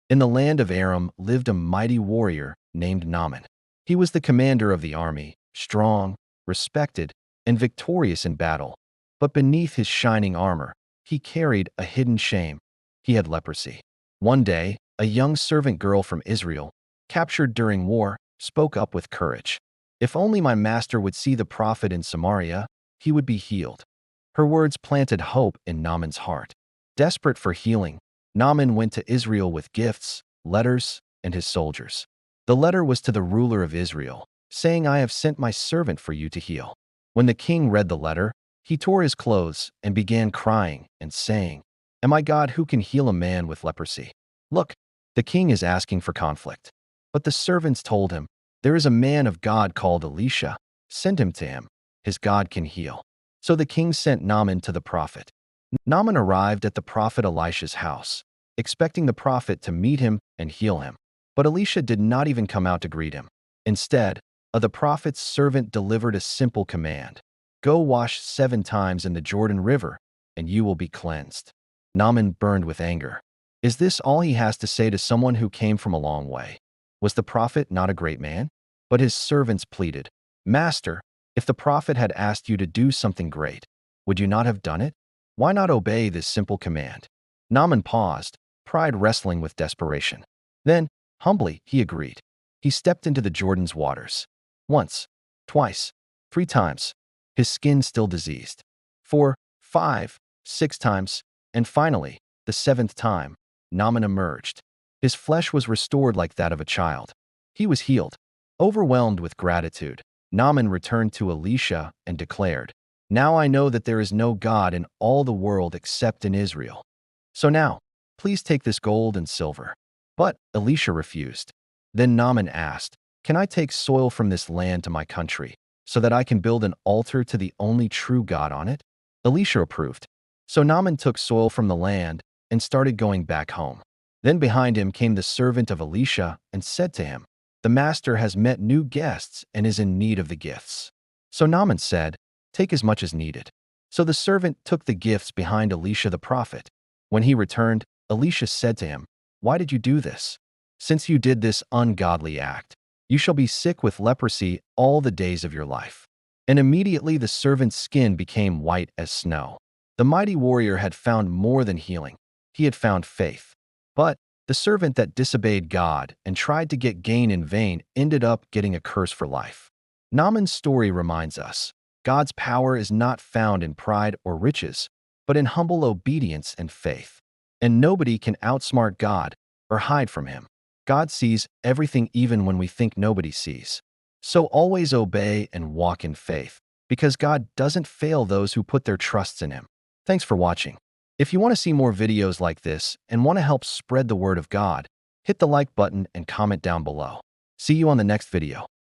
In the land of Aram lived a mighty warrior named Naaman. He was the commander of the army, strong, respected, and victorious in battle. But beneath his shining armor, he carried a hidden shame. He had leprosy. One day, a young servant girl from Israel, captured during war, spoke up with courage. "If only my master would see the prophet in Samaria, he would be healed." Her words planted hope in Naaman's heart. Desperate for healing, Naaman went to Israel with gifts, letters, and his soldiers. The letter was to the ruler of Israel, saying, "I have sent my servant for you to heal." When the king read the letter, he tore his clothes and began crying and saying, "Am I God who can heal a man with leprosy?" Look, the king is asking for conflict. But the servants told him, "There is a man of God called Elisha. Send him to him. His God can heal." So the king sent Naaman to the prophet. Naaman arrived at the prophet Elisha's house, expecting the prophet to meet him and heal him. But Elisha did not even come out to greet him. Instead, the prophet's servant delivered a simple command: "Go wash 7 times in the Jordan River, and you will be cleansed." Naaman burned with anger. Is this all he has to say to someone who came from a long way? Was the prophet not a great man? But his servants pleaded, "Master, if the prophet had asked you to do something great, would you not have done it? Why not obey this simple command?" Naaman paused, pride wrestling with desperation. Then, humbly, he agreed. He stepped into the Jordan's waters. Once, twice, 3 times, his skin still diseased. 4, 5, 6 times, and finally, the 7th time, Naaman emerged. His flesh was restored like that of a child. He was healed. Overwhelmed with gratitude, Naaman returned to Elisha and declared, "Now I know that there is no God in all the world except in Israel. So now, please take this gold and silver." But Elisha refused. Then Naaman asked, "Can I take soil from this land to my country, so that I can build an altar to the only true God on it?" Elisha approved. So Naaman took soil from the land and started going back home. Then behind him came the servant of Elisha and said to him, "The master has met new guests and is in need of the gifts." So Naaman said, "Take as much as needed." So the servant took the gifts behind Elisha the prophet. When he returned, Elisha said to him, "Why did you do this? Since you did this ungodly act, you shall be sick with leprosy all the days of your life." And immediately the servant's skin became white as snow. The mighty warrior had found more than healing. He had found faith. But the servant that disobeyed God and tried to get gain in vain ended up getting a curse for life. Naaman's story reminds us, God's power is not found in pride or riches, but in humble obedience and faith. And nobody can outsmart God or hide from him. God sees everything even when we think nobody sees. So always obey and walk in faith, because God doesn't fail those who put their trusts in him. Thanks for watching. If you want to see more videos like this and want to help spread the word of God, hit the like button and comment down below. See you on the next video.